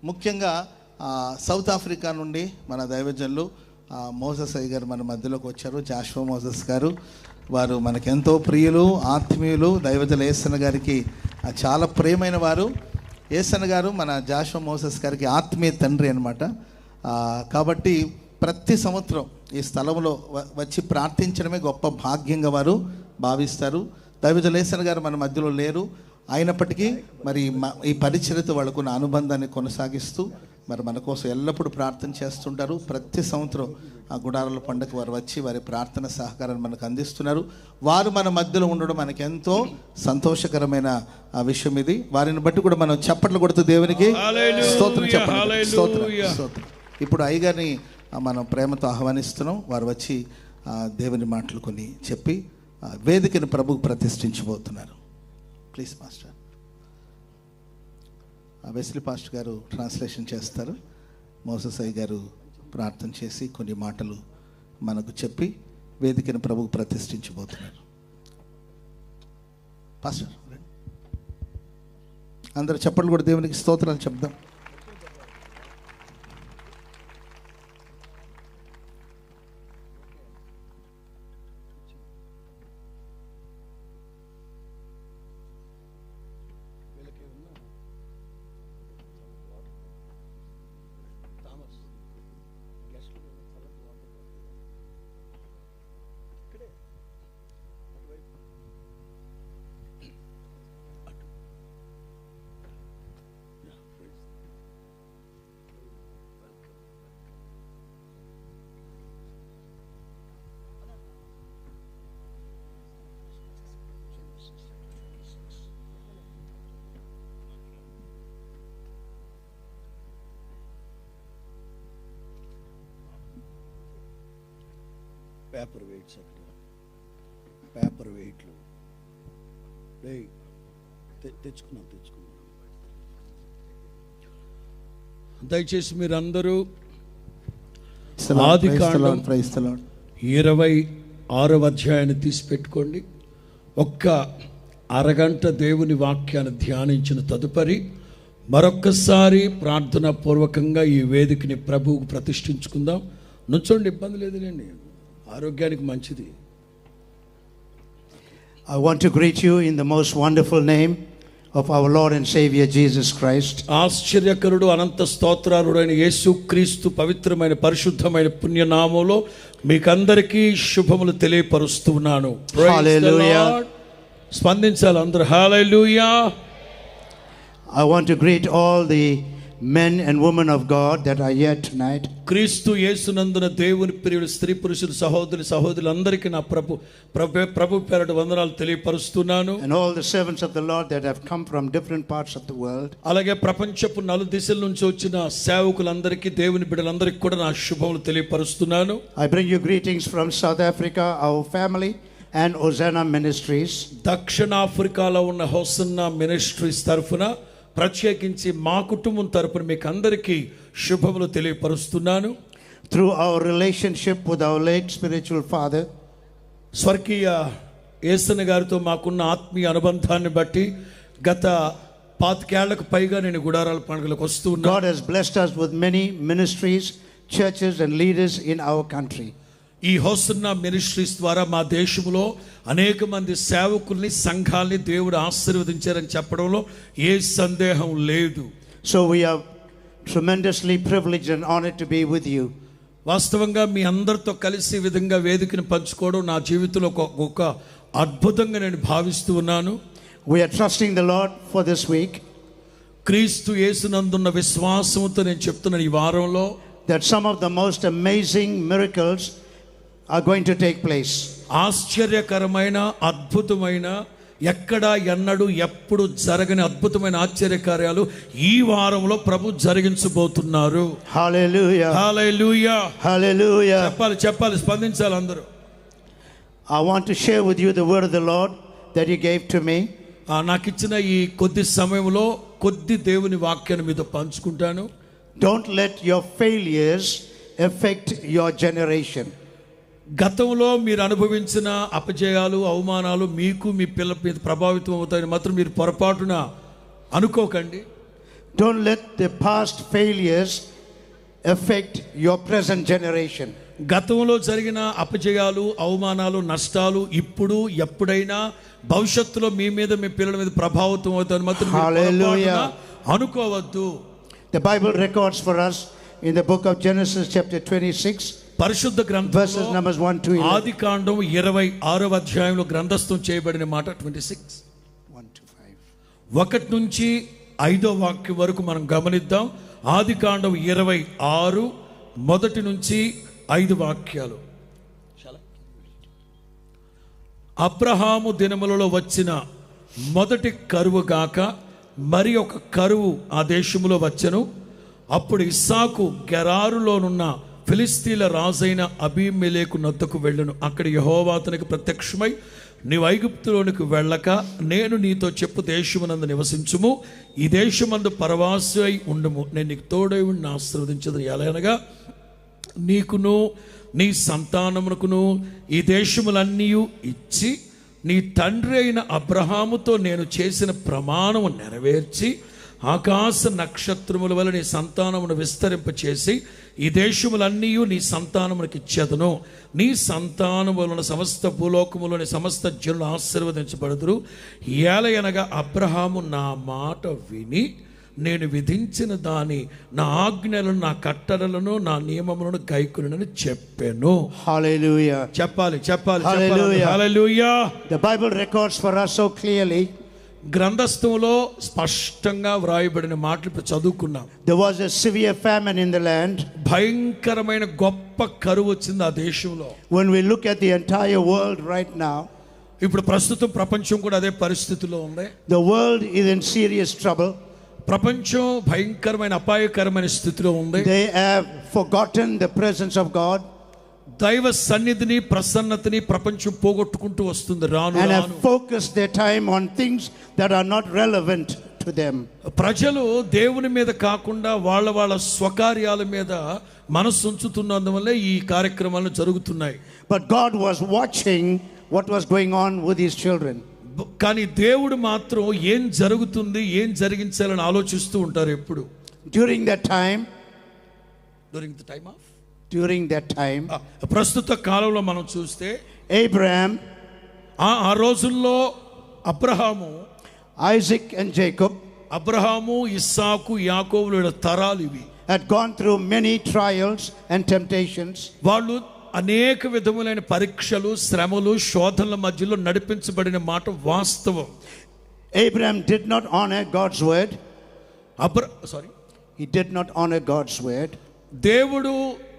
ముఖ్యంగా south Africa నుండి మన దైవజనులు మోసెస్ అయ్య గారు మన మధ్యలోకి వచ్చారు. జాషువా మోసెస్ గారు, వారు మనకెంతో ప్రియులు, ఆత్మీయులు. దైవజనులు యేసన్న గారికి చాలా ప్రియమైన వారు. యేసన్న గారు మన జాషువా మోసెస్ గారికి ఆత్మీయ తండ్రి అనమాట. కాబట్టి ప్రతి సంవత్సరం ఈ స్థలంలో వచ్చి ప్రార్థించడమే గొప్ప భాగ్యంగా వారు భావిస్తారు. దైవజనులు యేసన్న గారు మన మధ్యలో లేరు, అయినప్పటికీ మరి ఈ పరిచర్యతో వాళ్ళకున్న అనుబంధాన్ని కొనసాగిస్తూ మరి మన కోసం ఎల్లప్పుడూ ప్రార్థన చేస్తుంటారు. ప్రతి సంవత్సరం ఆ గుడారాల పండుగ వారు వచ్చి వారి ప్రార్థన సహకారాన్ని మనకు అందిస్తున్నారు. వారు మన మధ్యలో ఉండడం మనకు ఎంతో సంతోషకరమైన విషయం. ఇది వారిని బట్టి కూడా మనం చప్పట్లు కొడుతూ దేవునికి స్తోత్రం చెప్పండి. స్తోత్రం. ఇప్పుడు అయ్యగారిని మనం ప్రేమతో ఆహ్వానిస్తున్నాం. వారు వచ్చి దేవుని మాటలు కొన్ని చెప్పి వేదికను ప్రభుకు ప్రతిష్ఠించబోతున్నారు. Please master. వెస్లీ పాస్టర్ గారు ట్రాన్స్లేషన్ చేస్తారు. మోసెస్ అయ్య గారు ప్రార్థన చేసి కొన్ని మాటలు మనకు చెప్పి వేదికను ప్రభుకు ప్రతిష్ఠించబోతున్నారు. పాస్టర్ అందరూ చప్పట్లు కూడా దేవునికి స్తోత్రాలు చెప్దాం. పేపర్ వెయిట్స్ అక్కడ పేపర్ వెయిట్లు తెచ్చుకున్నాం. దయచేసి మీరందరూ ఆదికాండం 26వ అధ్యాయాన్ని తీసి పెట్టుకోండి. ఒక్క అరగంట దేవుని వాక్యాన్ని ధ్యానించిన తదుపరి మరొక్కసారి ప్రార్థనా పూర్వకంగా ఈ వేదికని ప్రభువుకు ప్రతిష్ఠించుకుందాం. నుంచోండి, ఇబ్బంది లేదులేండి, ఆరోగ్యానికి మంచిది. I want to greet you in the most wonderful name of our Lord and Savior Jesus Christ. ఆశ్చర్యకరుడు అనంత స్తోత్రారుడైన యేసుక్రీస్తు పవిత్రమైన పరిశుద్ధమైన పుణ్యనామములో మీకందరికీ శుభములు తెలియపరుస్తున్నాను. హల్లెలూయా. స్పందించాలి అందరూ. హల్లెలూయా. I want to greet all the men and women of God that are here tonight. క్రీస్తు యేసునందున దేవుని ప్రియులు స్త్రీ పురుషులు సహోదరులందరికీ నా ప్రభు పేరట వందనాలు తెలియపరుస్తున్నాను. And all the servants of the Lord that have come from different parts of the world. అలాగే ప్రపంచపు నలుదిశల నుంచి వచ్చిన సేవకులందరికీ దేవుని బిడ్డలందరికీ కూడా నా శుభములు తెలియపరుస్తున్నాను. I bring you greetings from South Africa, our family, and Hosanna Ministries. దక్షిణాఫ్రికాలో ఉన్న హోసన్నా మినిస్ట్రీస్ తరఫున ప్రత్యేకించి మా కుటుంబం తరపున మీకు అందరికీ శుభములు తెలియపరుస్తున్నాను. Through our relationship with our late spiritual father, స్వర్గీయ యేసన్న గారితో మాకున్న ఆత్మీయ అనుబంధాన్ని బట్టి గత 25 ఏళ్లకు పైగా నేను గుడారాల పండుగలకు వస్తూ ఉన్నాను. God has blessed us with many ministries, churches and leaders in our country. ఈ హోసన్నా మినిస్ట్రీస్ ద్వారా మా దేశంలో అనేక మంది సేవకుల్ని, సంఘాల్ని దేవుడు ఆశీర్వదించారని చెప్పడంలో ఏ సందేహం లేదు. So we are tremendously privileged and honored to be with you. వాస్తవంగా మీ అందరితో కలిసి ఈ విధంగా వేదికను పంచుకోవడం నా జీవితంలో ఒక అద్భుతంగా నేను భావిస్తూ ఉన్నాను. We are trusting the Lord for this week. క్రీస్తు యేసునందున్న విశ్వాసంతో నేను చెప్తున్నాను ఈ వారంలో that some of the most amazing miracles are going to take place. ఆశ్చర్యకరమైన, అద్భుతమైన, ఎక్కడ ఎన్నడూ ఎప్పుడు జరగని అద్భుతమైన ఆశ్చర్యకార్యాలు ఈ వారంలో ప్రభు జరిగించబోతున్నారు. హల్లెలూయా. హల్లెలూయా. హల్లెలూయా. చెప్పాలి, స్పందించాలి అందరూ. I want to share with you the word of the Lord that he gave to me. నాకు ఇచ్చిన ఈ కొద్ది సమయంలో కొద్ది దేవుని వాక్యాన్ని మీతో పంచుకుంటాను. Don't let your failures affect your generation. గతంలో మీరు అనుభవించిన అపజయాలు, అవమానాలు మీకు మీ పిల్లల మీద ప్రభావితం అవుతాయని మాత్రం మీరు పొరపాటున అనుకోకండి. Don't let the past failures affect your present generation. గతంలో జరిగిన అపజయాలు, అవమానాలు, నష్టాలు ఇప్పుడు ఎప్పుడైనా భవిష్యత్తులో మీ మీద, మీ పిల్లల మీద ప్రభావితం అవుతాయని మాత్రం మీరు Hallelujah. పొరపాటున అనుకోవద్దు. The Bible records for us in the book of Genesis chapter 26 పరిశుద్ధ verses గ్రంథంలో numbers 1 to 11. ఆదికాండం 26వ అధ్యాయంలో గ్రంథస్థం చేయబడిన మాట 26 1 to 5. 1 నుంచి 5వ వాక్యం వరకు మనం గమనిద్దాం. ఆదికాండం 26 మొదటి నుంచి 5 వాక్యాలు. అబ్రహాము దినములలో వచ్చిన మొదటి కరువు గాక మరి ఒక కరువు ఆ దేశములో వచ్చెను. అప్పుడు ఇస్సాకు గెరారులోనున్న ఫిలిస్తీన్ల రాజైన అబీమెలెకు నొద్దకు వెళ్ళును. అక్కడ యెహోవా అతనికి ప్రత్యక్షమై, నీవు ఐగుప్తులోనికి వెళ్ళక నేను నీతో చెప్పు దేశమునందు నివసించుము, ఈ దేశమందు పరవాసి అయి ఉండుము, నేను నీకు తోడై ఉండి ఆశీర్వదించదు. ఎలాగనగా నీకును నీ సంతానమునకును ఈ దేశములన్నీ ఇచ్చి నీ తండ్రి అయిన అబ్రహాముతో నేను చేసిన ప్రమాణము నెరవేర్చి ఆకాశ నక్షత్రముల వల్ల నీ సంతానమును విస్తరింపచేసి ఈ దేశములన్నీ నీ సంతానమునికి ఇచ్చేదను. నీ సంతానము వలన సమస్త భూలోకములోని సమస్త జనులు ఆశీర్వదించబడుదురు. ఏలయనగా అబ్రహాము నా మాట విని నేను విధించిన దాని నా ఆజ్ఞలను, నా కట్టడలను, నా నియమములను గైకొనునని చెప్పాను. Hallelujah. చెప్పాలి. Hallelujah. Hallelujah. The Bible records for us so clearly. గ్రంథస్థంలో స్పష్టంగా వ్రాయబడిన మాటలు ఇప్పుడు చదువుకున్నాం. There was a severe famine in the land. భయంకరమైన గొప్ప కరువు వచ్చింది ఆ దేశంలో. When we look at the entire world right now, ఇప్పుడు ప్రస్తుతం ప్రపంచం కూడా అదే పరిస్థితిలో ఉంది. the world is in serious trouble. ప్రపంచం భయంకరమైన అపాయకరమైన స్థితిలో ఉంది. They have forgotten the presence of God దైవ సన్నిధిని, ప్రసన్నతని ప్రపంచం పోగొట్టుకుంటూ వస్తుంది రాను and రాను. have focused their time on things that are not relevant to them. ప్రజలు దేవుని మీద కాకుండా వాళ్ళ స్వకార్యాల మీద మనసు ఉంచుతున్నందువల్లే ఈ కార్యక్రమాలు జరుగుతున్నాయి. But God was watching what was going on with his children. కానీ దేవుడు మాత్రం ఏం జరుగుతుంది, ఏం జరిగించాలని ఆలోచిస్తూ ఉంటారు ఎప్పుడు. During that time, ప్రస్తుత కాలంలో మనం చూస్తే Abraham, ఆ రోజుల్లో Abraham, Isaac and Jacob Abraham, ఇస్సాకు, యాకోబుల తరాలు ఇవి had gone through many trials and temptations. వాళ్ళు అనేక విధములైన పరీక్షలు, శ్రమలు, శోధనల మధ్యలో నడిపించబడిన మాట వాస్తవం. Abraham did not honor God's word. He did not honor God's word.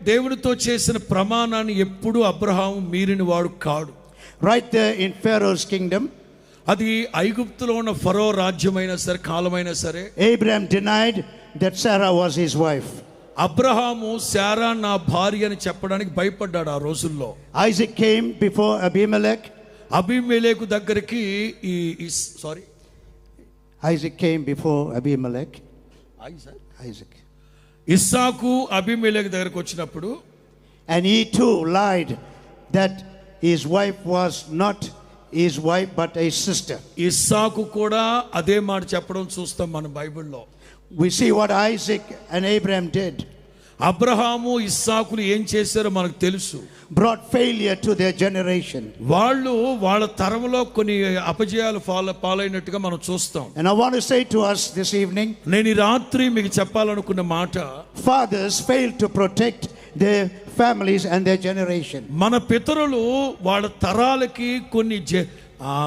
దేవుడితో చేసిన ప్రమాణాన్ని ఎప్పుడు అబ్రహాము మీరిన వాడు కాడు. Right there in Pharaoh's kingdom, అది ఐగుప్తులో ఉన్న ఫరో రాజ్యమైనా సరే, కాలమైనా సరే, Abraham denied that Sarah was his wife. Abraham Sarah నా భార్య అని చెప్పడానికి భయపడ్డాడు ఆ రోజుల్లో. Isaac came before Abimelech. అబీమెలెకు దగ్గరికి Isaac came before Abimelech. Isaac. ఇస్సాకు అబీమెలెకు దగ్గరికి వచ్చినప్పుడు, and he too lied that his wife was not his wife but a sister. ఇస్సాకు కూడా అదే మాట చెప్పడం చూస్తాం మన బైబిల్లో. We see what Isaac and Abraham did. Abraham, ఇస్సాకులు ఏం చేశారో మనకు తెలుసు. Brought failure to their generation. వాళ్ళ తరంలో కొన్ని అపజయాలు పాలైనట్టుగా మనం చూస్తాం. And I want to say to us this evening, నేను ఈ రాత్రి మీకు చెప్పాలనుకున్న మాట, fathers failed to protect their families and their generation. మన పితరులు వాళ్ళ తరాలకి కొన్ని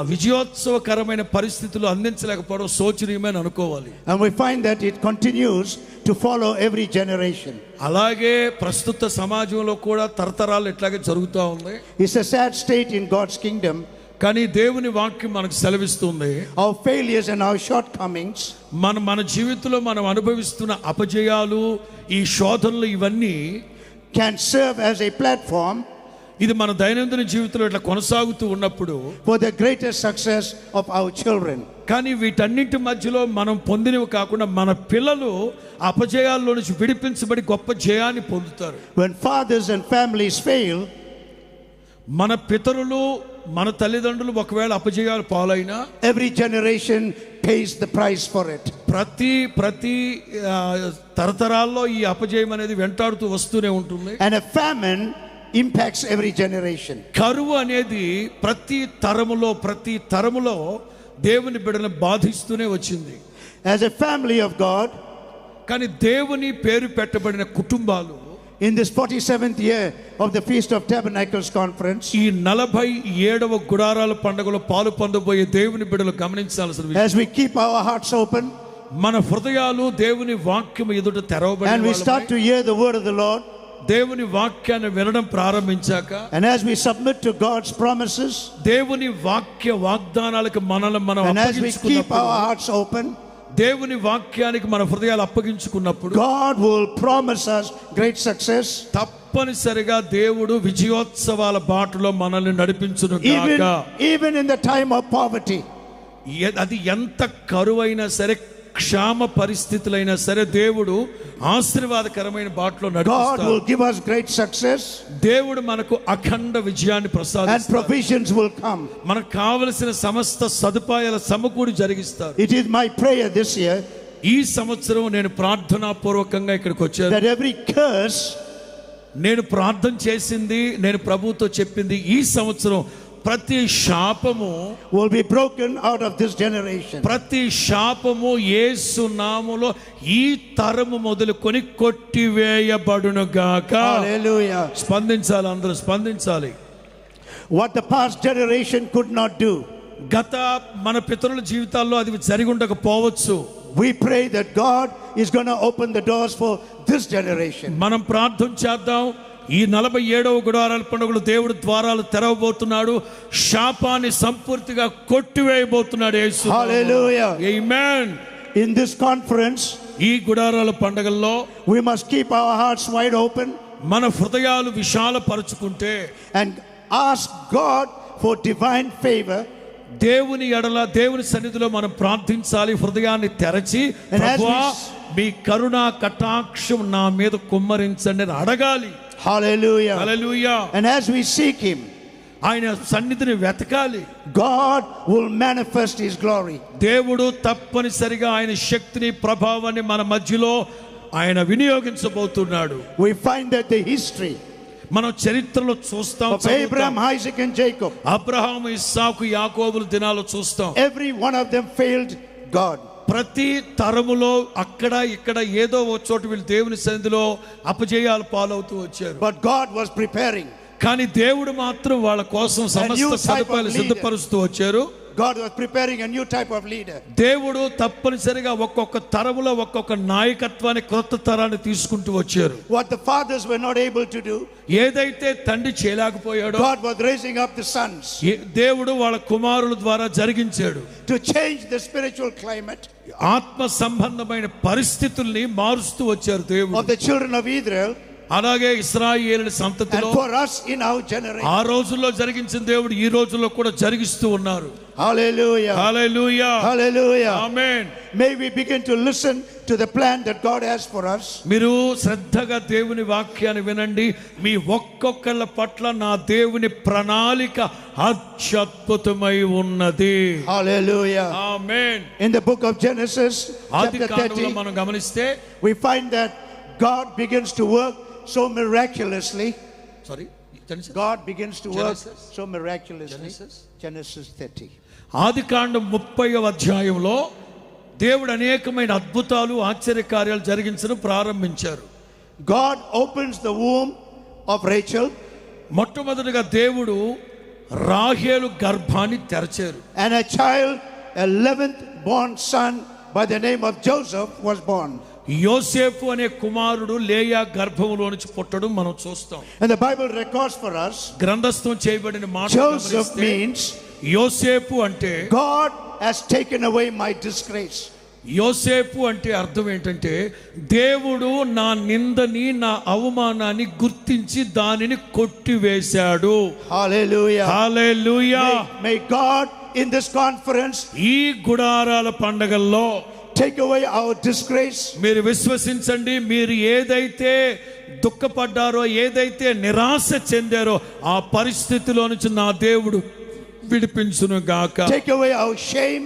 విజయోత్సవకరమైన పరిస్థితులు అందించలేకపోవడం శోచనీయమని అనుకోవాలి. And we find that it continues to follow every generation. అలాగే ప్రస్తుత సమాజంలో కూడా తరతరాలు ఇట్లాగే జరుగుతూ ఉంది. It's a sad state in God's kingdom. కానీ దేవుని వాక్యం మనకు సెలవిస్తుంది, our failures and our shortcomings, మన జీవితంలో మనం అనుభవిస్తున్న అపజయాలు, ఈ శోధనలు ఇవన్నీ can serve as a platform, ఇది మన దైనందిన జీవితంలో ఇట్లా కొనసాగుతూ ఉన్నప్పుడు, for the greatest success of our children. కానీ వీటన్నిటి మధ్యలో మనం పొందినవి కాకుండా మన పిల్లలు అపజయాల్లో నుంచి విడిపించబడి గొప్ప జయాన్ని పొందుతారు. When fathers and families fail, మన పితరులు, మన తల్లిదండ్రులు ఒకవేళ అపజయాలు పాలైనా every generation pays the price for it. ప్రతి తరతరాల్లో ఈ అపజయం అనేది వెంటాడుతూ వస్తూనే ఉంటుంది. And a famine impacts every generation. కరువు అనేది ప్రతి తరములో దేవుని బిడ్డలను బాధిస్తూనే వచ్చింది. As a family of God, కానీ దేవుని పేరు పెట్టబడిన కుటుంబాలు in this 47th year of the Feast of Tabernacles conference, ఈ 47వ గుడారాల పండుగలో పాలు పొందబోయే దేవుని బిడ్డలు గమనించాల్సిన విషయం, as we keep our hearts open మన హృదయాలు దేవుని వాక్యం ఎదుట తెరవబడి and we start to hear the word of the Lord, దేవుని వాక్యాన్ని వినడం ప్రారంభించాక, and as we submit to God's promises, దేవుని వాగ్దానాలకు మనల్ని మనం and as we keep అప్పగించుకున్నప్పుడు, our hearts open, దేవుని వాక్యానికి మన హృదయాలు అప్పగించుకున్నప్పుడు God will promise us great success. తప్పనిసరిగా దేవుడు విజయోత్సవాల బాటలో మనల్ని నడిపించును గాక. Even in the time of poverty, అది ఎంత కరువైనా సరే, క్షామ పరిస్థితులైనా సరే, దేవుడు ఆశీర్వాదకరమైన బాటలో God నడిపిస్తాడు. will give us great success దేవుడు మనకు అఖండ విజయాన్ని and ప్రసాదిస్తాడు. provisions will come. మనకు కావలసిన సమస్త సదుపాయాల సమకూడి జరిగిస్తారు. It is my prayer this year ఈ సంవత్సరం నేను ప్రార్థనా పూర్వకంగా ఇక్కడికి వచ్చాను. that every curse, నేను ప్రార్థన చేసింది, నేను ప్రభువుతో చెప్పింది, ఈ సంవత్సరం ప్రతి శాపము will be broken out of this generation. ప్రతి శాపము యేసు నామములో ఈ తరము మొదలుకొని కొట్టివేయబడును గాక. Hallelujah. స్పందించాలి, అందరూ స్పందించాలి. What the past generation could not do, గత మన పితరుల జీవితాల్లో అది జరిగి ఉండకపోవచ్చు. we pray that God is going to open the doors for this generation. మనం ప్రార్థన చేద్దాం. ఈ 47వ గుడారాల పండుగలు దేవుడు ద్వారాలు తెరవబోతున్నాడు. శాపాన్ని సంపూర్తిగా కొట్టివేయబోతున్నాడు యేసు. Hallelujah. Amen. In this conference, ఈ గుడారాల పండుగల్లో we must keep our hearts wide open మన హృదయాలు విశాలపరుచుకుంటే, and ask God for divine favor. దేవుని ఎడల, దేవుని సన్నిధిలో మనం ప్రార్థించాలి. హృదయాన్ని తెరచి, And as ప్రభువా we- మీ కరుణా కటాక్షం నా మీద కుమ్మరించండి అని అడగాలి. Hallelujah. Hallelujah. And as we seek Him, ఆయన సన్నిధిని వెతకాలి. God will manifest His glory. దేవుడు తప్పనిసరిగా ఆయన శక్తిని, ప్రభావాన్ని మన మధ్యలో ఆయన వినియోగించబోతున్నాడు. We find that the history మనం చరిత్రలో చూస్తాం, of Abraham, Isaac and Jacob, Abraham, ఇస్సాకు, యాకోబుల దినాలు చూస్తాం. every one of them failed God. ప్రతి తరములో అక్కడ ఇక్కడ ఏదో ఒక చోట వీళ్ళు దేవుని సన్నిధిలో అపజయాలు పాలవుతూ వచ్చారు. But God was preparing. కానీ దేవుడు మాత్రం వాళ్ళ కోసం సమస్త సదుపాయాలు సిద్ధపరుస్తూ వచ్చారు. God was preparing a new type of leader. దేవుడు తప్పనిసరిగా ఒక్కొక్క తరములో ఒక్కొక్క నాయకత్వాన్ని, కొత్త తరాన్ని తీసుకుంటూ వచ్చారు. What the fathers were not able to do, ఏదైతే తండ్రి చేయలేకపోయాడో God was raising up the sons దేవుడు వాళ్ళ కుమారుల ద్వారా జరిగించాడు. to change the spiritual climate ఆత్మ సంబంధమైన పరిస్థితుల్ని మారుస్తూ వచ్చారు దేవుడు. of the children of Israel, అలాగే ఇశ్రాయేలు and సంతతిలో for us in our generation. ఆ రోజుల్లో జరిగించిన దేవుడు ఈ రోజుల్లో కూడా జరిగిస్తూ ఉన్నారు. Hallelujah. Hallelujah. Hallelujah. Amen. May we begin to listen to the plan that God has for us. మీరు శ్రద్ధగా దేవుని వాక్యాన్ని వినండి. మీ ఒక్కొక్కళ్ళ పట్ల నా దేవుని ప్రణాళిక అత్యద్భుతమై ఉన్నది. Hallelujah. Amen. In the book of Genesis, ఆది chapter కాండంలో 30, మనం గమనిస్తే, we find that God begins to work so miraculously. God begins to work Genesis. so miraculously. Genesis. Genesis 30. ఆది కాండం 30వ అధ్యాయంలో దేవుడు అనేకమైన అద్భుతాలు, ఆశ్చర్యకార్యాలు జరిగించడం ప్రారంభించారు. God opens the womb of Rachel, మొట్టమొదటిగా దేవుడు రాహేలు గర్భాన్ని తెరచారు. and a child, 11th born son by the name of Joseph was born. యోసేపు అనే కుమారుడు లేయా గర్భంలో నుంచి పుట్టడం మనం చూస్తాం. And the Bible records for us, గ్రంథస్థం చేయబడిన మాట Joseph గమనిస్తే, means యోసేపు అంటే, God has taken away my disgrace. యోసేపు అంటే అర్థం ఏంటంటే, దేవుడు నా నిందని, నా అవమానాన్ని గుర్తించి దానిని కొట్టివేశాడు. Hallelujah. Hallelujah. May God in this conference ఈ గుడారాల పండగల్లో take away our disgrace. మీరు విశ్వసించండి, మీరు ఏదైతే దుఃఖపడ్డారో, ఏదైతే నిరాశ చెందారో, ఆ పరిస్థితిలో నుంచి నా దేవుడు విడిపించును గాక. Take away our shame.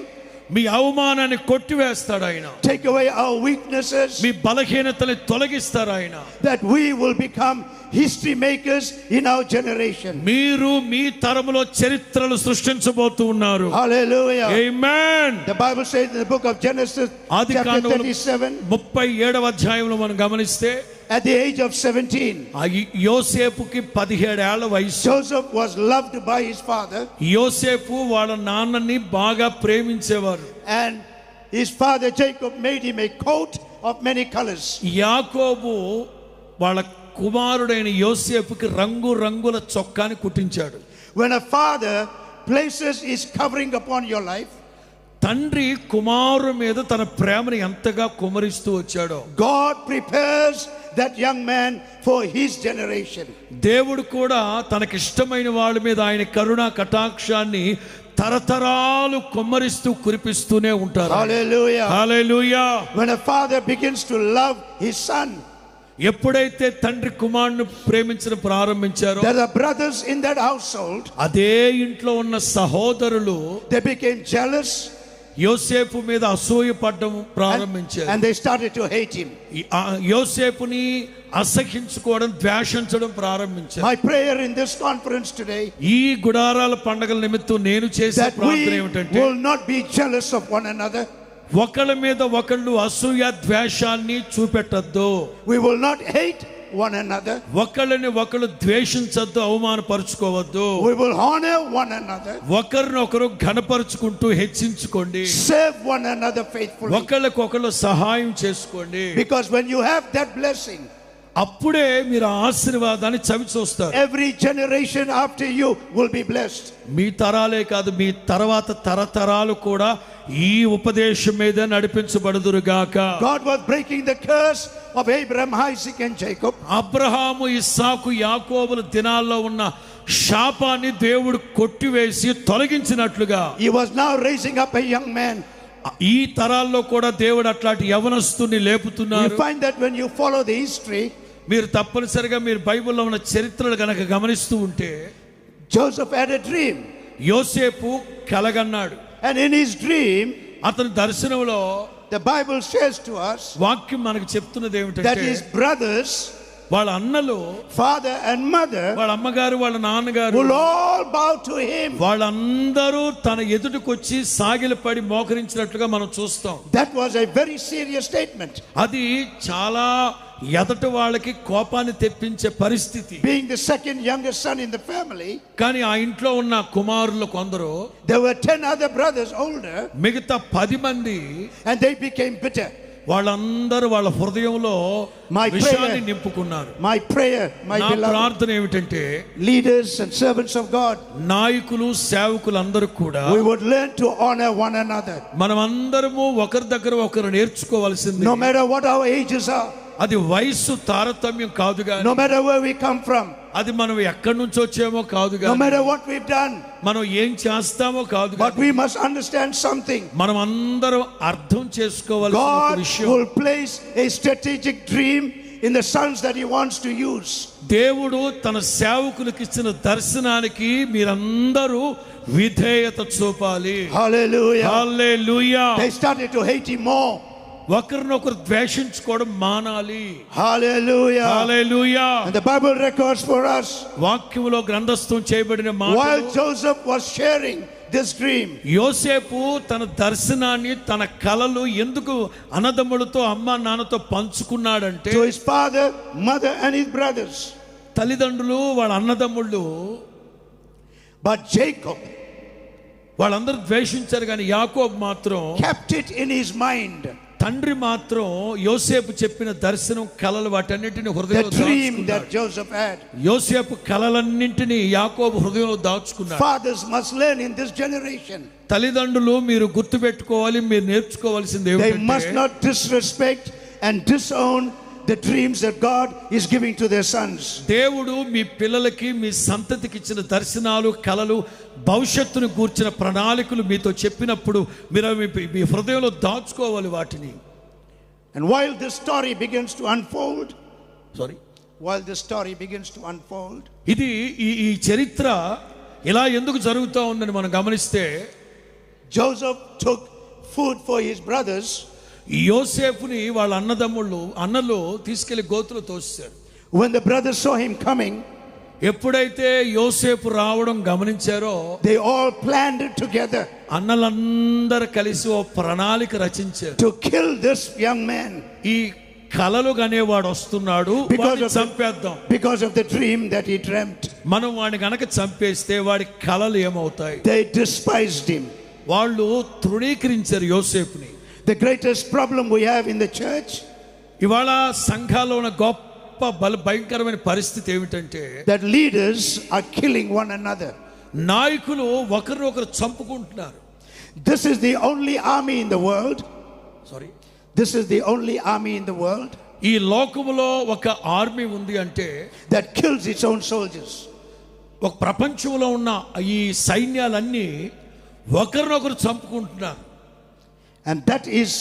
మీ అవమానాన్ని కొట్టివేస్తాడు ఆయన. take away our weaknesses, మీ బలహీనతల్ని తొలగిస్తారు ఆయన. that we will become history makers in our generation. మీరు మీ తరములో చరిత్రలు సృష్టించబోతూ ఉన్నారు. Hallelujah. Amen. The Bible says in the book of Genesis chapter 37, 37వ అధ్యాయంలో మనం గమనిస్తే at the age of 17, యోసేపుకి 17 ఏళ్ల వయసు. Joseph was loved by his father, యోసేపు వాళ్ళ నాన్నని బాగా ప్రేమించేవారు. and his father Jacob made him a coat of many colors. యాకోబు వాళ్ళ కుమారుడైన యోసేపుకి రంగు రంగుల చొక్కాని కుట్టించాడు. When a father places his covering upon your life, తండ్రి కుమారు మీద తన ప్రేమను ఎంతగా కుమరిస్తూ వచ్చాడో, God prepares that young man for his generation. దేవుడు కూడా తనకిష్టమైన వాళ్ళ మీద ఆయన కరుణా కటాక్షాన్ని తరతరాలు కుమ్మరిస్తూ కురిపిస్తూనే ఉంటారు. Hallelujah. Hallelujah. When a father begins to love his son, ఎప్పుడైతే తండ్రి కుమారుని ప్రేమించడం ప్రారంభించారో, there are brothers in that household, అదే ఇంట్లో ఉన్న సహోదరులు they became jealous యోసేపు మీద అసూయ పడడం ప్రారంభించారు. and they started to hate him. యోసేపుని అసహించుకోవడం, ద్వేషించడం ప్రారంభించారు. My prayer in this conference today, ఈ గుడారాల పండగల నిమిత్తం నేను చేసే that ప్రార్థన we ఏమిటంటే, will not be jealous of one another. ఒకళ్ళ మీద ఒకళ్ళు అసూయ ద్వేషాన్ని చూపెట్టద్దు. We will not hate one another. ఒకళ్ళని ఒకళ్ళు ద్వేషించద్దు, అవమానపరుచుకోవద్దు. We will honor one another. ఒకరినొకరు ఘనపరుచుకుంటూ హెచ్చించుకోండి. Serve one another faithfully. ఒకళ్ళకొకళ్ళు సహాయం చేసుకోండి. Because when you have that blessing, అప్పుడే మీరు ఆశీర్వాదాన్ని చవి చూస్తారు. every generation after you will be blessed. మీ తరాలే కాదు, మీ తర్వాత తరతరాలు కూడా ఈ ఉపదేశం మీద నడిపించబడుదురుగాక. God was breaking the curse of Abraham, Isaac and Jacob. Abraham, ఇస్సాకు, యాకోబుల దినాల్లో ఉన్న శాపాన్ని దేవుడు కొట్టివేసి తొలగించినట్లుగా He was now raising up a young man. ఈ తరాల్లో కూడా దేవుడు అట్లాంటి యవనస్తుని You లేపుతున్నారు. find that when you follow the history, మీరు తప్పనిసరిగా మీరు బైబిల్లో ఉన్న చరిత్రలు గనక గమనిస్తూ ఉంటే, Joseph had a dream. యోసేపు కలగన్నాడు. And in his dream, అతని దర్శనంలో the Bible says to us వాక్యం మనకు చెప్తున్నది that ఏమిటంటే, his brothers, వాళ్ళ అన్నలు, father and mother, వాళ్ళ అమ్మగారు, వాళ్ళ నాన్నగారు will all bow to him. వాళ్ళందరూ తన ఎదుటికొచ్చి సాగిలపడి మోకరించినట్లుగా మనం చూస్తాం. That was a very serious statement. అది చాలా ఎదటి వాళ్ళకి కోపాన్ని తెప్పించే పరిస్థితి. Being the second youngest son in the family, కానీ ఆ ఇంట్లో ఉన్న కుమారులు కొందరు, there were 10 other brothers older, మిగతా 10 మంది, and they became bitter. వాళ్ళందరూ వాళ్ళ హృదయంలో My విషయాన్ని prayer- నింపుకున్నారు. My prayer, my నా beloved ప్రార్థన ఏమిటంటే, leaders and servants of God, నాయకులు, సేవకులు అందరూ కూడా we would learn to honor one another. మనం అందరము ఒకరి దగ్గర ఒకరు నేర్చుకోవాల్సింది. No matter what our ages are, అది వయస్సు తారతమ్యం కాదు గాని, no matter where we come from, అది మనం ఎక్కడి నుంచి వచ్చామో కాదు no గాని, matter what we've done, మనం ఏం చేస్తామో కాదు but గాని, we must understand something. మనం అందరం అర్థం చేసుకోవాల్సిన ఒక God విషయం, will place a strategic dream in the sons that he wants to use. దేవుడు తన సేవకులకు ఇచ్చిన దర్శనానికి మీరందరూ విధేయత చూపాలి. Hallelujah. Hallelujah. They started to hate him more. ఒకరినొకరు ద్వేషించుకోవడం మానాలి. Hallelujah. Hallelujah. And the Bible records for us, వాక్యములో గ్రంథస్థం చేయబడిన while మాటలు, Joseph was sharing this dream, యోసేపు తన దర్శనాన్ని, తన కలలు ఎందుకు అన్నదమ్ములతో, అమ్మ నాన్నతో పంచుకున్నాడంటే, to his father, mother and his brothers. తల్లిదండ్రులు, వాళ్ళ అన్నదమ్ముళ్ళు, But Jacob వాళ్ళందరూ ద్వేషించారు కానీ యాకోబు మాత్రం, kept it in his mind. తండ్రి మాత్రం యోసేపు చెప్పిన దర్శనం, కలలు, వాటన్నిటిని The హృదయంలో dream దాచుకున్నాడు. that Joseph had. యోసేపు కలలన్నింటినీ యాకోబు హృదయంలో దాచుకున్నాడు. Fathers must learn in this generation. తల్లిదండ్రులు మీరు గుర్తుపెట్టుకోవాలి, మీరు నేర్చుకోవాల్సింది They must ఏమిటంటే, not disrespect and disown the dreams that God is giving to their sons. దేవుడు మీ పిల్లలకి, మీ సంతతికి ఇచ్చిన దర్శనాలు, కలలు, భవిష్యత్తును గూర్చిన ప్రణాళికలు మీతో చెప్పినప్పుడు మీరు అవి మీ హృదయంలో దాచుకోవాలి వాటిని. And while this story begins to unfold, ఇది ఈ చరిత్ర ఇలా ఎందుకు జరుగుతూ ఉందని మనం గమనిస్తే, Joseph took food for his brothers, యోసేపుని వాళ్ళ అన్నలు తీసుకెళ్లి గోతులో తోసేశారు. when the brothers saw him coming, ఎప్పుడైతే యోసేపు రావడం గమనించారో they all planned it together అన్నలందరూ కలిసి ఓ ప్రణాళిక రచించారు. to kill this young man ఈ కలలు గనేవాడు వస్తున్నాడు, వాడిని చంపేద్దాం. because of the dream that he dreamt. మనం వాడిని గనక చంపేస్తే వాడి కలలు ఏమవుతాయి? They despised him. వాళ్ళు తృణీకరించారు యోసేపుని. The greatest problem we have in the church, ఇవాళ సంఘాల్లో ఉన్న గొప్ప భయంకరమైన పరిస్థితి ఏమిటంటే that leaders are killing one another. నాయకులు ఒకరినొకరు చంపుకుంటున్నారు. This is the only army in the world. This is the only army in the world ఈ లోకములో ఒక ఆర్మీ ఉంది అంటే that kills its own soldiers. ఒక ప్రపంచంలో ఉన్న ఈ సైన్యాలన్నీ ఒకరినొకరు చంపుకుంటున్నారు. And that is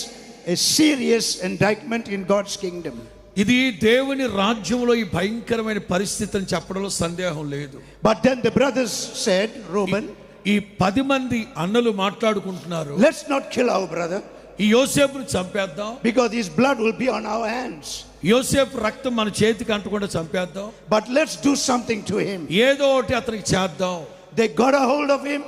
a serious indictment in God's kingdom. ఇది దేవుని రాజ్యంలో ఈ భయంకరమైన పరిస్థితి అని చెప్పడంలో సందేహం లేదు. But then the brothers said, Reuben, ఈ 10 మంది అన్నలు మాట్లాడుకుంటున్నారు, let's not kill our brother, ఈ యోసేపును చంపేద్దాం, because his blood will be on our hands. యోసేపు రక్తం మన చేతికి అంటకుండా చంపేద్దాం, But let's do something to him. ఏదో ఒకటి అతనికి చేద్దాం. They got a hold of him.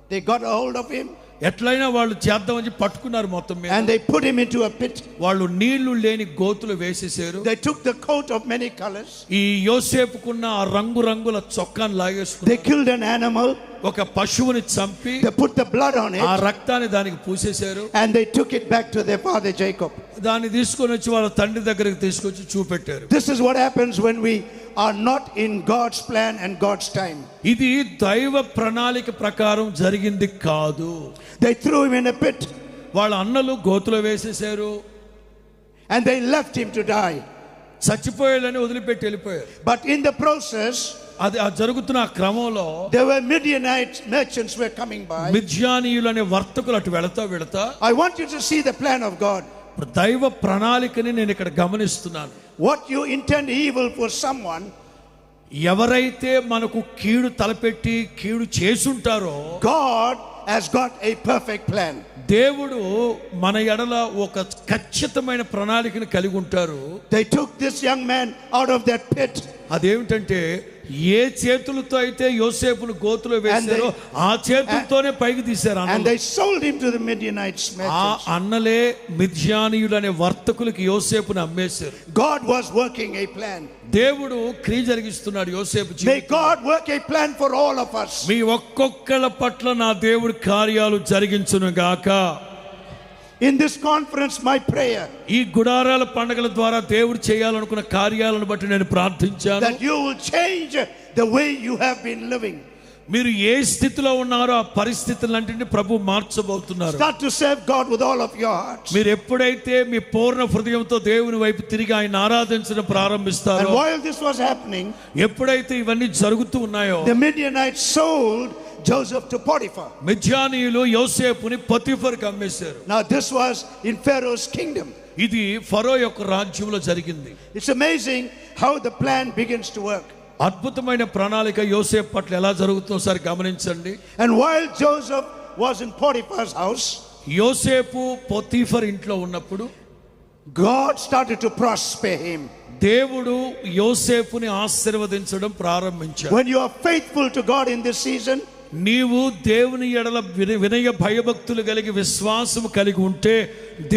They got a hold of him. ఎట్లయినా వాళ్ళు చేద్దామని పట్టుకున్నారు మొత్తం మీద. And they put him into a pit. వాళ్ళు నీళ్లు లేని గోతులు వేసేశారు. They took the coat of many colors. ఈ యోసేపుకున్న ఆ రంగురంగుల చొక్కాను లాగేసుకున్నారు. They killed an animal. ఒక పశువుని చంపి They put the blood on ఆ it. రక్తాన్ని దానికి పూసేశారు. And they took it back to their father Jacob. దాన్ని తీసుకొని వచ్చి వాళ్ళ తండ్రి దగ్గరికి తీసుకొచ్చి చూపెట్టారు. This is what happens when we are not in God's plan and God's time. ఇది దైవ ప్రణాళిక ప్రకారం జరిగింది కాదు. They threw him in a pit. వాళ్ళ అన్నలు గోతులో వేసేశారు. And they left him to die. చచ్చిపోయాలని వదిలిపెట్టి వెళ్ళిపోయారు. But in the process, అది ఆ జరుగుతున్న ఆ క్రమంలో there were Midianite merchants were coming by. మిద్యానీయులు అనే వర్తకులు అటు వెళతా I want you to see the plan of God. దైవ ప్రణాళికని నేను ఇక్కడ గమనిస్తున్నాను. What you intend evil for someone, ఎవరైతే మనకు కీడు తలపెట్టి కీడు చేసుంటారో God has got a perfect plan. దేవుడు మన ఎడల ఒక ఖచ్చితమైన ప్రణాళికను కలిగి ఉంటారు. They took this young man out of that pit. అదేమిటంటే ఏ చేతులతో అయితే యోసేపును గోతులో వేశారో ఆ చేతులతోనే పైకి తీశారు. And they sold him to the Midianites ఆ merchants. అన్నలే మిద్యానీయులు అనే వర్తకులకి యోసేపును అమ్మేశారు. God was working a plan. దేవుడు క్రియ జరిగిస్తున్నాడు యోసేపు May జీవితంలో. God work a plan for all of us. మీ ఒక్కొక్కళ్ళ పట్ల నా దేవుడు కార్యాలు జరిగించును గాక. In this conference, my prayer, ఈ గుడారాల పండుగల ద్వారా దేవుడు చేయాలనుకున్న కార్యాలను బట్టి నేను ప్రార్థించాను. that you will change the way you have been living. మీరు ఏ స్థితిలో ఉన్నారో ఆ పరిస్థితులన్నింటినీ ప్రభు మార్చబోతున్నారు. Start to serve God with all of your heart. మీరు ఎప్పుడైతే మీ పూర్ణ హృదయంతో దేవుని వైపు తిరిగి ఆయన ఆరాధించడం ప్రారంభిస్తారో, And while this was happening, ఎప్పుడైతే ఇవన్నీ జరుగుతూ ఉన్నాయో the Midianites sold Joseph to Potiphar. మిద్యానీయులు యోసేపుని పొతిఫర్కి అమ్మేశారు. Now this was in Pharaoh's kingdom. ఇది ఫరో యొక్క రాజ్యంలో జరిగింది. It's amazing how the plan begins to work. అద్భుతమైన ప్రణాళిక యోసేపు పట్ల ఎలా జరుగుతుందో ఒకసారి గమనించండి. And while Joseph was in Potiphar's house, యోసేపు పొతిఫర్ ఇంట్లో ఉన్నప్పుడు God started to prosper him. దేవుడు యోసేపుని ఆశీర్వదించడం ప్రారంభించాడు. When you are faithful to God in this season, నీవు దేవుని ఎడల వినయ భయభక్తులు కలిగి విశ్వాసము కలిగి ఉంటే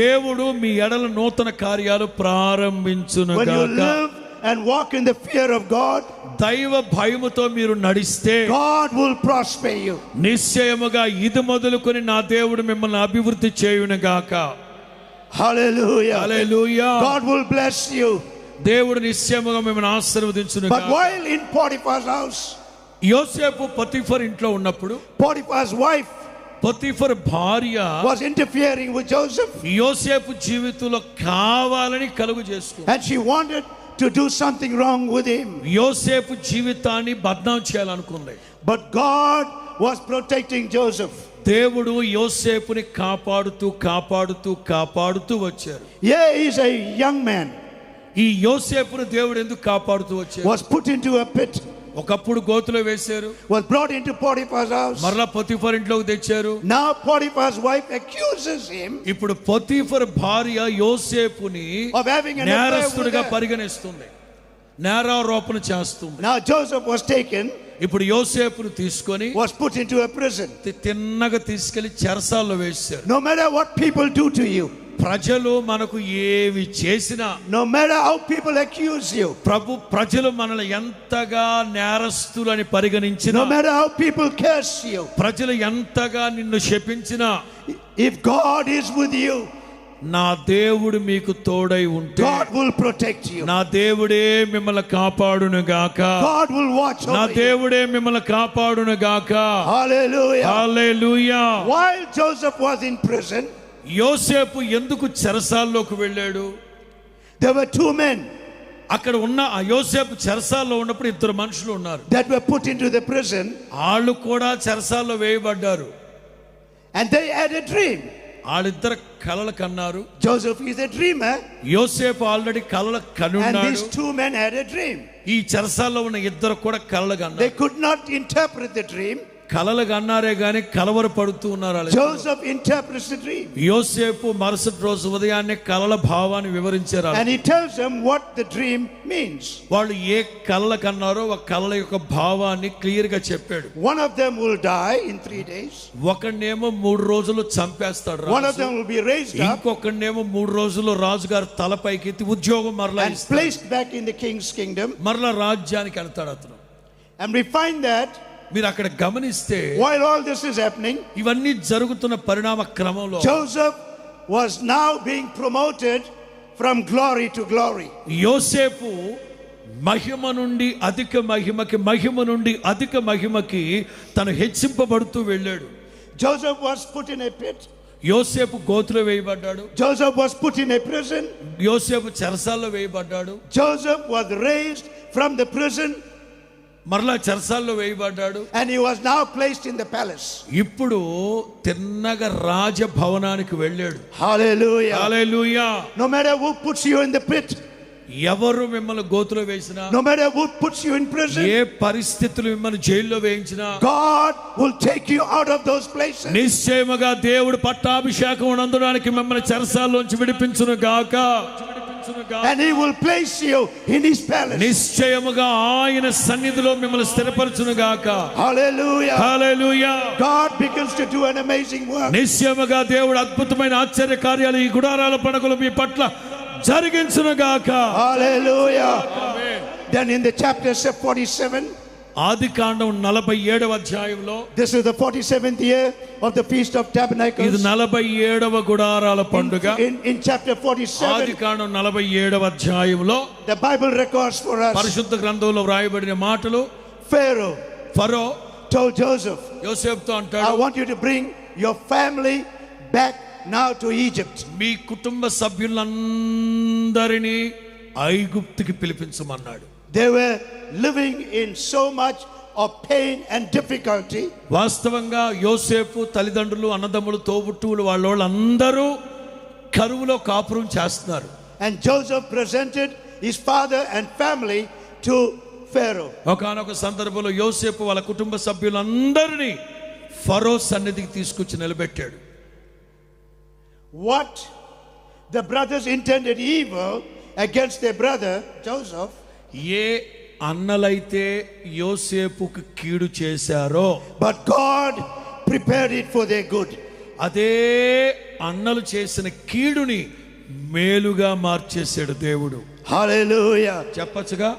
దేవుడు మీ ఎడల నూతన కార్యాలు ప్రారంభించును when you గాక. live and walk in the fear of God, దైవ భయముతో మీరు నడిస్తే God will prosper you. నిశ్చయముగా ఇది మొదలుకొని నా దేవుడు మిమ్మల్ని అభివృద్ధి చేయును గాక. Hallelujah. Hallelujah. God will bless you. దేవుడు నిశ్చయముగా మిమ్మల్ని ఆశీర్వదించును But గాక. while in Potiphar's house, యోసేపు పొతిఫర్ ఇంట్లో ఉన్నప్పుడు Potiphar's wife పొతిఫర్ భార్య was interfering with Joseph, యోసేపు జీవితంలో కావాలని కలుగు చేసుకుంది. and she wanted to do something wrong with him. యోసేపు జీవితాన్ని బద్నాం చేయాలనుకుంది. But God was protecting Joseph. దేవుడు యోసేపుని కాపాడుతూ కాపాడుతూ కాపాడుతూ వచ్చారు. Here is a young man ఈ యోసేపును దేవుడు ఎందుకు కాపాడుతూ వచ్చారు? was put into a pit. ఒకప్పుడు గోతులో వేశారు, was brought into Potiphar's house. మరలా పొతిఫర్ ఇంట్లోకి తెచ్చారు. Now Potiphar's wife accuses him ఇప్పుడు పొతిఫర్ భార్య యోసేపుని of having an affair with నేరస్తుడిగా her. పరిగణిస్తుంది, నేరారోపణ చేస్తుంది. Now Joseph was taken, ఇప్పుడు యోసేపును తీసుకొని was put into a prison. తిన్నగా తీసుకెళ్లి చెరసాల్లో వేశారు. No matter what people do to you, ప్రజలు మనకు ఏవి చేసినా, no matter how people accuse you, ప్రజలు మనల్ని ఎంతగా నేరస్తులని పరిగణించినా, no matter how people curse you, ప్రజలు ఎంతగా నిన్ను శపించినా, if God is with you, నా దేవుడు మీకు తోడై ఉంటే, God will protect you. నా దేవుడే మిమ్మల్ని కాపాడును గాక, God will watch నా over you. దేవుడే మిమ్మల్ని కాపాడును గాక. Hallelujah. Hallelujah. While Joseph was in prison, యోసేపు ఎందుకు చెరసాల్లోకి వెళ్ళాడు? there were two men అక్కడ ఉన్న ఆ యోసేపు చెరసాల్లో ఉన్నప్పుడు ఇద్దరు మనుషులు ఉన్నారు. that were put into the prison, వాళ్ళు కూడా చెరసాల్లో వేయబడ్డారు. and they had a dream. వాళ్ళిద్దరు కలలు కన్నారు. Joseph is a dreamer, యోసేపు ఆల్రెడీ కలలు and కనున్నాడు. these two men had a dream. ఈ చెరసాల్లో ఉన్న ఇద్దరు కూడా కలలు They కన్నారు. could not interpret the dream. కలలు కన్నారే గాని కలవర పడుతూ ఉన్నారు వాళ్ళు. Joseph interprets the dream, యోసేపు మరుసటి రోజు ఉదయాన్నే కలల భావాన్ని వివరించారు. and he tells them what the dream means. వాళ్ళు ఏ కలల కన్నారో ఒక కలల యొక్క భావాన్ని క్లియర్ గా చెప్పాడు. One of them will die in 3 days. ఒకనేమో 3 రోజులు చంపేస్తాడు One of Raju. them will be raised up ఇంకొకనేమో 3 రోజులు రాజుగారు తలపైకి ఎత్తి ఉద్యోగం మరలా and ఇస్తాడు. placed back in the king's kingdom. మరలా రాజ్యానికి వెళ్తాడు అతను. And we find that మీరు అక్కడ గమనిస్తే while all this is happening, ఇవన్నీ జరుగుతున్న పరిణామ క్రమంలో Joseph was now being promoted from glory to glory. యోసేపు మహిమ నుండి అధిక మహిమకి, మహిమ నుండి అధిక మహిమకి తను హెచ్చింపబడుతూ వెళ్ళాడు. Joseph was put in a pit. యోసేపు గోతులో వేయబడ్డాడు. Joseph was put in a prison. యోసేపు చెరసాల్లో వేయబడ్డాడు. Joseph was raised from the prison, మరలా చెరసాల్లో వేయబడ్డాడు. and he was now placed in the palace. ఇప్పుడు తిన్నగా రాజభవనానికి వెళ్ళాడు. Hallelujah. Hallelujah. No matter who puts you in the pit, ఎవరు మిమ్మల్ని గోతులో వేసినా, no matter who puts you in prison, ఏ పరిస్థితులు మిమ్మల్ని జైల్లో వేయించినా, God will take you out of those places. నిశ్చయముగా దేవుడు పట్టాభిషేకం నందడానికి మిమ్మల్ని చెరసాల్లోంచి విడిపించును గాక. And he will place you in his palace. నిశ్చయముగా ఆయన సన్నిధిలో మిమ్మల్ని స్థిరపరచును గాక. Hallelujah. Hallelujah. God begins to do an amazing work. నిశ్చయముగా దేవుడు అద్భుతమైన ఆశ్చర్య కార్యాలు ఈ గుడారాల పండుగలు మీ పట్ల జరిగించును గాక. Hallelujah. Then in the chapter 47, ఆదికాండం 47వ అధ్యాయంలో, this is the 47th year of the Feast of ఇది Tabernacles. 47వ గుడారాల పండుగ. In chapter 47, ఆదికాండం 47వ అధ్యాయంలో the Bible records for us, పరిశుద్ధ గ్రంథంలో వ్రాయబడిన మాటలు. Pharaoh Pharaoh told Joseph, యోసేపుతో I అంటాడు, want you to bring your family back now to Egypt. మీ కుటుంబ సభ్యులందరినీ ఐగుప్తుకి పిలిపించమన్నాడు. They were living in so much of pain and difficulty. వాస్తవంగా యోసేపు తల్లిదండ్రులు, అన్నదమ్ములు, తోబుట్టువులు వాళ్ళందరూ కరువులో కాపురం చేస్తున్నారు. And Joseph presented his father and family to Pharaoh. ఒకానొక సందర్భంలో యోసేపు వాళ్ళ కుటుంబ సభ్యులందరినీ ఫరో సన్నిధికి తీసుకొచ్చి నిలబెట్టాడు. What the brothers intended evil against their brother Joseph, ఏ అన్నలైతే యోసేపుకు కీడు చేశారో, but God prepared it for their good. అదే అన్నలు చేసిన కీడుని మేలుగా మార్చేశాడు దేవుడు. Hallelujah. చెప్పచ్చుగా,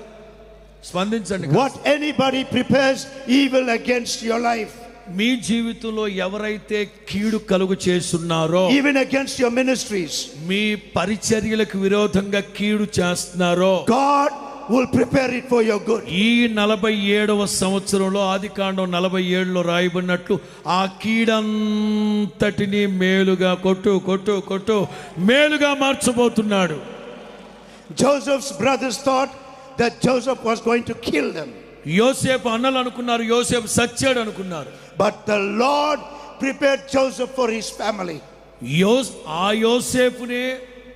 స్పందించండి. What anybody prepares evil against your life, మీ జీవితంలో ఎవరైతే కీడు కలుగు చేస్తున్నారో, even against your ministries, మీ పరిచర్యలకు విరోధంగా కీడు చేస్తున్నారో, God will prepare it for your good. ఈ 47వ సంవత్సరంలో ఆదికాండం 47లో రాయబడినట్లు ఆ కీడంతటిని మేలుగా కొట్టు మేలుగా మార్చబోతున్నాడు. Joseph's brothers thought that Joseph was going to kill them, యోసేపు అన్నలు అనుకున్నారు యోసేపు సచ్చాడు అనుకున్నారు. but the Lord prepared Joseph for his family. ఆ యోసేపునే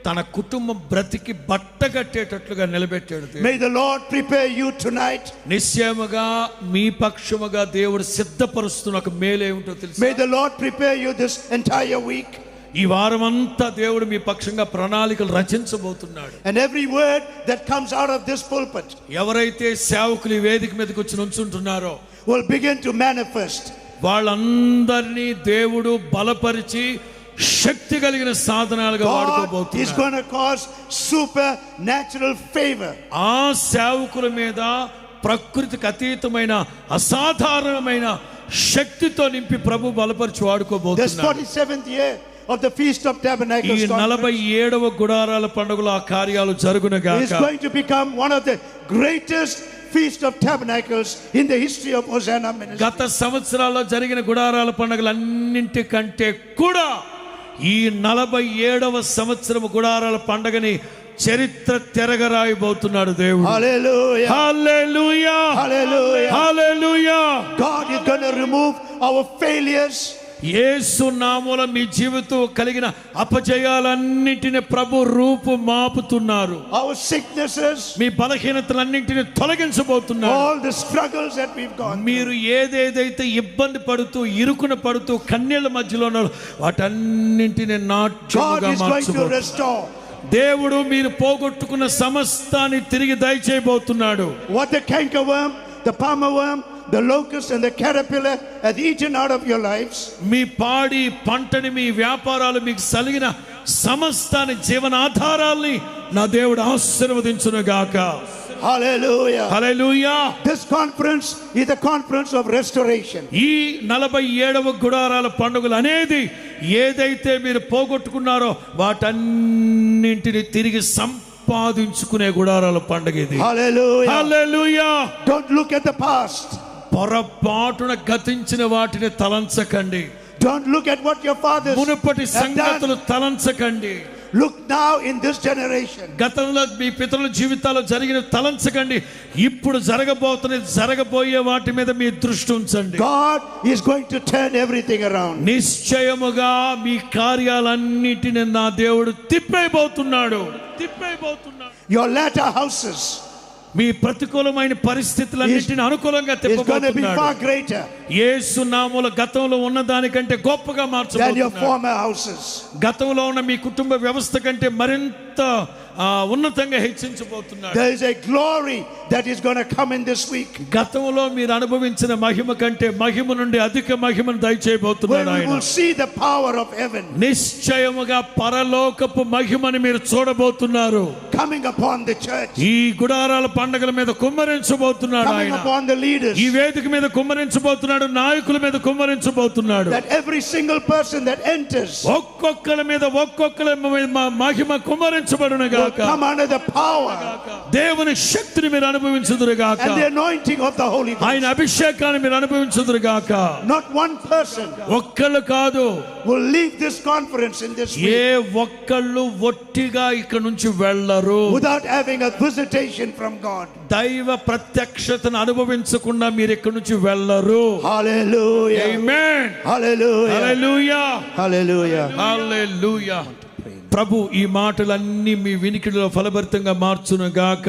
తన కుటుంబం బ్రతికి బట్టగట్టేటట్లుగా నిలబెట్టాడు దేవుడు. May the Lord prepare you tonight. నిశ్చయముగా మీ పక్షముగా దేవుడు సిద్ధపరుస్తున్న ఒక మేలు ఏమిటో తెలుసు. May the Lord prepare you this entire week. ఈ వారమంతా దేవుడు మీ పక్షంగా ప్రణాళికలు రచించబోతున్నాడు. And every word that comes out of this pulpit ఎవరైతే సేవకులు ఈ వేదిక మీదకి వచ్చి నుంచుంటున్నారో will begin to manifest. వాళ్ళందరినీ దేవుడు బలపరిచి శక్తి కలిగిన సాధనాలుగా God is వాడుకోబోతున్నాడు. going to cause supernatural favor. ఆ సేవకుల మీద ప్రకృతికి అతీతమైన అసాధారణమైన శక్తితో నింపి ప్రభు బలపరిచి This వాడుకోబోతున్నాడు. 47th year of the Feast of ఈ Tabernacles conference 47వ గుడారాల పండుగలో ఆ కార్యాలు is జరుగునుగాక. going to become one of the greatest Feast of Tabernacles in the history of Hosanna ministry. గత సంవత్సరాల్లో జరిగిన గుడారాల పండుగలన్నింటికంటే కూడా ఈ 47వ సంవత్సరం గుడారాల పండుగని చరిత్ర తిరగరాయబోతున్నాడు దేవుడు. Hallelujah. Hallelujah, Hallelujah. Hallelujah. God is going to remove our failures. యేసు నామములో మీ జీవితం కలిగిన అపజయాలన్నింటినీ ప్రభు రూపు మాపుతున్నారు. Our sicknesses, me బలహీనతలన్నింటినీ తొలగించబోతున్నారు. all the struggles that we've gone through. మీరు ఏదేదైతే ఇబ్బంది పడుతూ ఇరుకున పడుతూ కన్నీళ్ల మధ్యలో ఉన్నారో వాటన్నింటినీ God నాట్యముగా is going to మార్చబోతున్నాడు. restore దేవుడు మీరు పోగొట్టుకున్న సమస్తాన్ని తిరిగి దయచేయబోతున్నాడు. what the cankerworm, the palmerworm, the locust and the caterpillar has eaten out of your lives. మీ పాడి పంటని మీ వ్యాపారాలు మీకు సలిగిన సమస్తాన్ని జీవనాధారాల్ని నా దేవుడు ఆశీర్వదించును గాక. Hallelujah. Hallelujah. This conference is the conference of restoration. ఈ 47వ గుడారాల పండుగలు అనేది ఏదైతే మీరు పోగొట్టుకున్నారో వాటన్నింటిని తిరిగి సంపాదించుకునే గుడారాల పండుగ ఇది. Hallelujah. Hallelujah. Don't look at the past. పొరపాటున గతించిన వాటిని తలంచకండి. Don't look at what your fathers మునుపటి have సంగతులు done. తలంచకండి. Look now in this generation. గతంలో మీ పితరుల జీవితాల్లో జరిగిన తలంచకండి. ఇప్పుడు జరగబోయే వాటి మీద మీ దృష్టి ఉంచండి. God is going to turn everything around. నిశ్చయముగా మీ కార్యాలన్నిటిని నా దేవుడు తిప్పైపోతున్నాడు. Your latter houses మీ ప్రతికూలమైన పరిస్థితులన్నిటిని అనుకూలంగా is going to be far తిప్పబోతున్నాడు. greater యేసు నామములో గతంలో ఉన్న దానికంటే గొప్పగా than your మార్చబోతున్నాడు. former houses. గతంలో ఉన్న మీ కుటుంబ వ్యవస్థ కంటే మరింత ఉన్నతంగా హెచ్చించబోతున్నాడు. There is a glory that is going to come in this week. గతంలో మీరు అనుభవించిన మహిమ కంటే మహిమ నుండి అధిక మహిమను Where దయచేయబోతున్నాడు we ఆయన. will see the power of heaven నిశ్చయముగా పరలోకపు మహిమని మీరు చూడబోతున్నారు. coming upon the church, ఈ గుడారాల పండుగల మీద కుమ్మరించబోతున్నాడు coming ఆయన. upon the leaders, ఈ వేదిక మీద కుమ్మరించబోతున్నాడు. నాయకుల మీద కుమ్మరించబోతున్నాడు. that every single person that enters ఒక్కొక్కల మీద ఒక్కొక్కల మహిమ కుమ్మరించబడునుగాక. come under the power దేవుని శక్తిని మీరు అనుభవించుదురుగాక. and the anointing of the Holy Ghost. ఆయన అభిషేకాన్ని మీరు అనుభవించుదురుగాక. Not one person ఒక్కళ్ళు కాదు, will leave this conference in this A week ఒక్కళ్ళు ఒట్టిగా ఇక్కడ నుంచి వెళ్ళరు. without having a visitation from God. దైవ ప్రత్యక్షతను అనుభవించకుండా మీరు ఇక్కడ నుంచి వెళ్ళరు. Hallelujah. ఆమేన్. Hallelujah. హల్లెలూయా. Hallelujah. హల్లెలూయా. ప్రభు ఈ మాటలన్నీ మీ వినికిడిలో ఫలభరితంగా మార్చును గాక.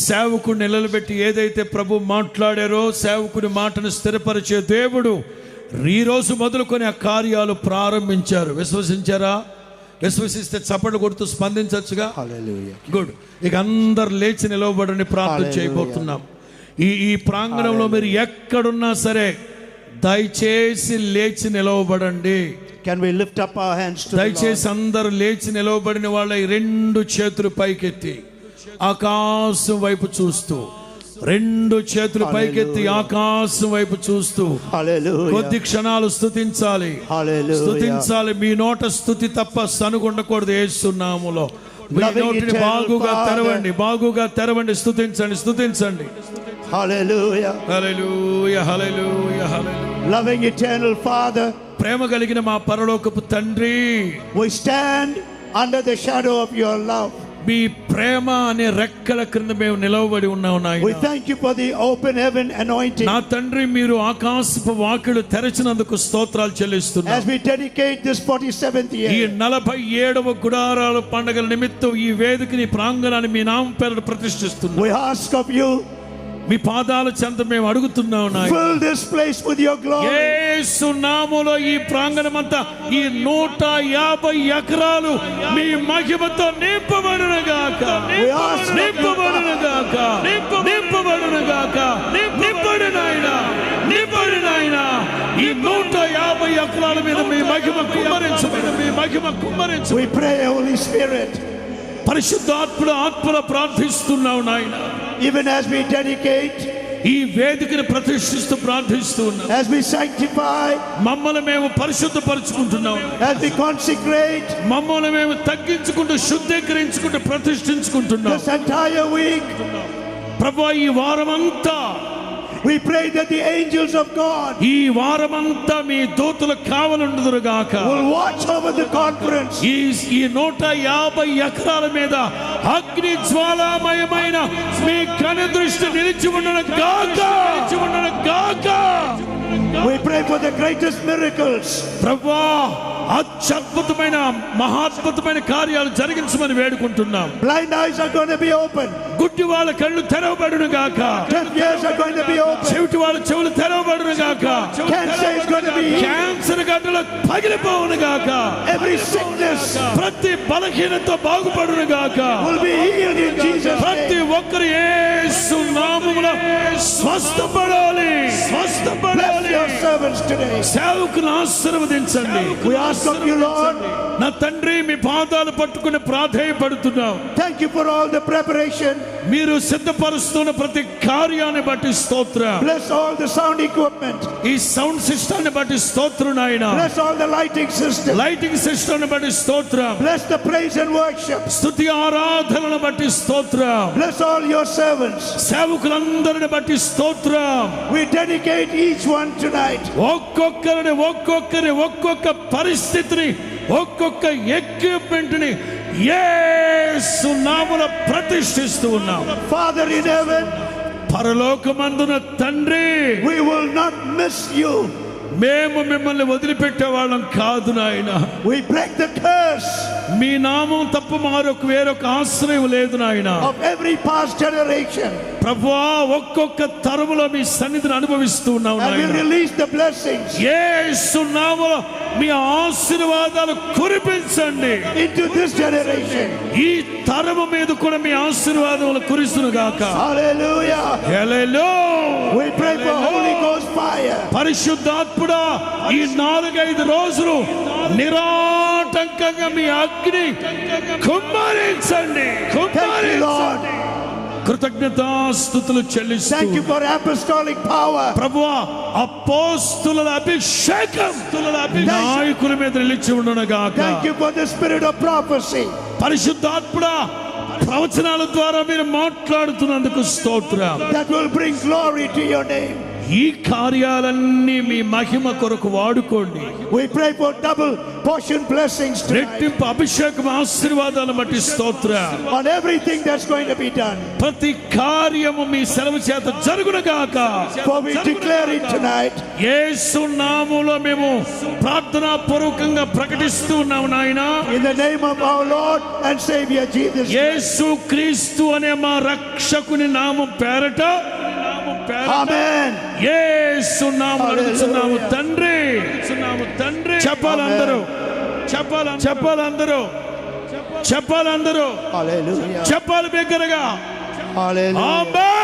సేవకుడిని నిలబెట్టి ఏదైతే ప్రభు మాట్లాడారో సేవకుని మాటను స్థిరపరిచే దేవుడు ఈ రోజు మొదలుకొని ఆ కార్యాలు ప్రారంభించారు. విశ్వసించారా? విశ్వసిస్తే చప్పట్లు కొడుతూ స్పందించచ్చుగా. Hallelujah. గుడ్. ఇక అందరు లేచి నిలవబడని ప్రార్థన Hallelujah. చేయబోతున్నాం. ఈ ప్రాంగణంలో మీరు ఎక్కడున్నా సరే దయచేసి లేచి నిలవబడండి. Can we lift up our hands to the Lord? దయచేసి అందరు లేచి నిలవబడిన వాళ్ళ రెండు చేతులు పైకెత్తి ఆకాశం వైపు చూస్తూ, రెండు చేతులు పైకెత్తి ఆకాశం వైపు చూస్తూ Hallelujah. కొద్ది క్షణాలు స్తుతించాలి. Hallelujah. స్తుతించాలి. మీ నోట స్తుతి తప్ప సనుగుండకూడదు. యేసు నామములో మీ Loving నోటిని eternal బాగుగా Father. తెరవండి, బాగుగా తెరవండి. స్తుతించండి. Hallelujah. హల్లెలూయా, హల్లెలూయా, హల్లెలూయా. Loving eternal Father, ప్రేమ కలిగిన మా పరలోకపు తండ్రి, we stand under the shadow of your love. మీ ప్రేమ అనే రెక్కల క్రింద మేము నిలవబడి ఉన్నాం We నాయనా. thank you for the open heaven anointing. నా తండ్రి, మీరు ఆకాశపు వాకిళ్ళు తెరచినందుకు స్తోత్రాలు చెల్లిస్తున్నాం. As we dedicate this 47th ఈ year, 47వ గుడారాల పండుగల నిమిత్తం ఈ వేదికని ప్రాంగణాన్ని మీ నామం పేరిట ప్రతిష్ఠిస్తున్నాం. we ask of you, మీ పాదాల చెంత మేము అడుగుతున్నాం నాయనా. fill this place with your glory. యేసు నామములో ఈ ప్రాంగణమంతా, ఈ 150 ఎకరాలు మీ మహిమతో నింపబడునుగాక. నింపబడునుగాక. నింపబడునుగాక. నింపడు నాయనా. నింపడు నాయనా. ఈ 150 ఎకరాల మీద మీ మహిమ కుమ్మరించబడి, మీ మహిమ కుమ్మరించ. We pray, Holy Spirit, పరిశుద్ధాత్ముడు ఆత్మలో ప్రార్థిస్తున్నావు నాయన. even as we dedicate, ఈ వేదికను ప్రతిష్ఠిస్తూ ప్రార్థిస్తూ ఉన్నాం. as we sanctify, మమ్మల్ని మేము పరిశుద్ధపరచుకుంటున్నాం. as we consecrate మమ్మల్ని మేము తగ్గించుకుంటూ, శుద్ధీకరించుకుంటూ, ప్రతిష్ఠించుకుంటున్నాం. this entire week, ప్రభువా, ఈ వారమంతా we pray that the angels of God ఈ వారమంతా మీ దూతలు కావలుండుదురుగాక. will watch over the conference. ఈ 150 ఎకరాల మీద అగ్ని జ్వాలామయమైన మీ కనుదృష్టి నిలిచి ఉండను గాక. నిలిచి ఉండను గాక. We pray for the greatest miracles. ప్రభువా, అత్యద్భుతమైన మహాద్భుతమైన కార్యాలు జరిగించమని వేడుకుంటున్నాం. Blind eyes are going to be open. గుడ్డి వాళ్ళ కళ్ళు తెరవబడును గాక. Deaf ears are going to be open. చెవిటి వాళ్ళ చెవులు తెరవబడును గాక. Cancer is going to be healed. Cancer గడ్డలు పగిలిపోవును గాక. Every sickness ప్రతి బలహీనత బాగుపడును గాక. will be healed in Jesus' ప్రతి name. ఒక్కరు యేసు నామములో స్వస్థపడాలి. Bless స్వస్థపడాలి. your servants today. సేవకులను ఆశీర్వదించండి. We ask of you, Lord, నా తండ్రి, మీ పాదాలు పట్టుకుని ప్రాధేయపడుతున్నాం. thank you for all the preparation. మీరు సిద్ధపరుస్తున్న ప్రతి కార్యాన్ని బట్టి స్తోత్రం. Bless all the sound equipment. ఈ సౌండ్ సిస్టాన్ని బట్టి స్తోత్రం నాయనా. Bless all the lighting system. Lighting సిస్టాన్ని బట్టి స్తోత్రం. Bless the praise and worship. స్తుతి ఆరాధనను బట్టి స్తోత్రం. Bless all your servants. సేవకులందరిని బట్టి స్తోత్రం. We dedicate each one tonight. ఒక్కొక్కరిని ఒక్కొక్క పరిస్థితిని, ఒక్కొక్క ఎక్విప్మెంట్ ని యేసు నామములో ప్రతిష్ఠిస్తూ ఉన్నాం. Father in heaven, పరలోకమందున తండ్రి, we will not miss you. మేము మిమ్మల్ని వదిలిపెట్టే వాళ్ళం కాదు నాయన. We break the curse మీ నామం తప్ప వేరొక ఆశ్రయం లేదు నాయన. of every past generation. ప్రభువా, ఒక్కొక్క తరములో మీ సన్నిధిని అనుభవిస్తూ ఉన్నాం And we నాయన. release the blessings యేసు నామములో మీ ఆశీర్వాదాలు కురిపించండి. into this generation. ఈ తరము మీద కూడా మీ ఆశీర్వాదములు కురిస్తును గాక. Hallelujah. Hallelujah. We pray for Holy Ghost fire. పరిశుద్ధాత్ముడా, ఈ 4-5 రోజులు నిరాటంకంగా మీ అగ్ని కుమ్మరించండి. Thank you, Lord. కృతజ్ఞతాస్తుతులు చెల్లిస్తూ, Thank you for apostolic power. ప్రభువా, అపోస్తుల అభిషేకం నాయకుల మీద నిలిచి ఉండును గాక. Thank you for the spirit of prophecy. పరిశుద్ధాత్ముడా, ప్రవచనాల ద్వారా మీరు మాట్లాడుతున్నందుకు స్తోత్రం. that will bring glory to your name. ఈ కార్యాలన్నీ మీ మహిమ కొరకు వాడుకోండి. We pray for double portion blessings tonight రెట్టింపు అభిషేకం ఆశీర్వాదాలను బట్టి స్తోత్రం. on everything that's going to be done. ప్రతి కార్యము మీ సెలవు చేత జరుగును గాక. For we declare it tonight. యేసు నామములో మేము ప్రార్థనా పూర్వకంగా ప్రకటిస్తూ ఉన్నాము నాయనా. In the name of our Lord and Savior Jesus. యేసు క్రీస్తు అనే మా రక్షకుని నామం పేరట Amen. యేసు నామములో అడుగుచున్నాము తండ్రి. చెప్పాలి అందరూ. చెప్పాలి అందరూ. Hallelujah. చెప్పాలి బిగ్గరగా. Hallelujah. ఆమేన్.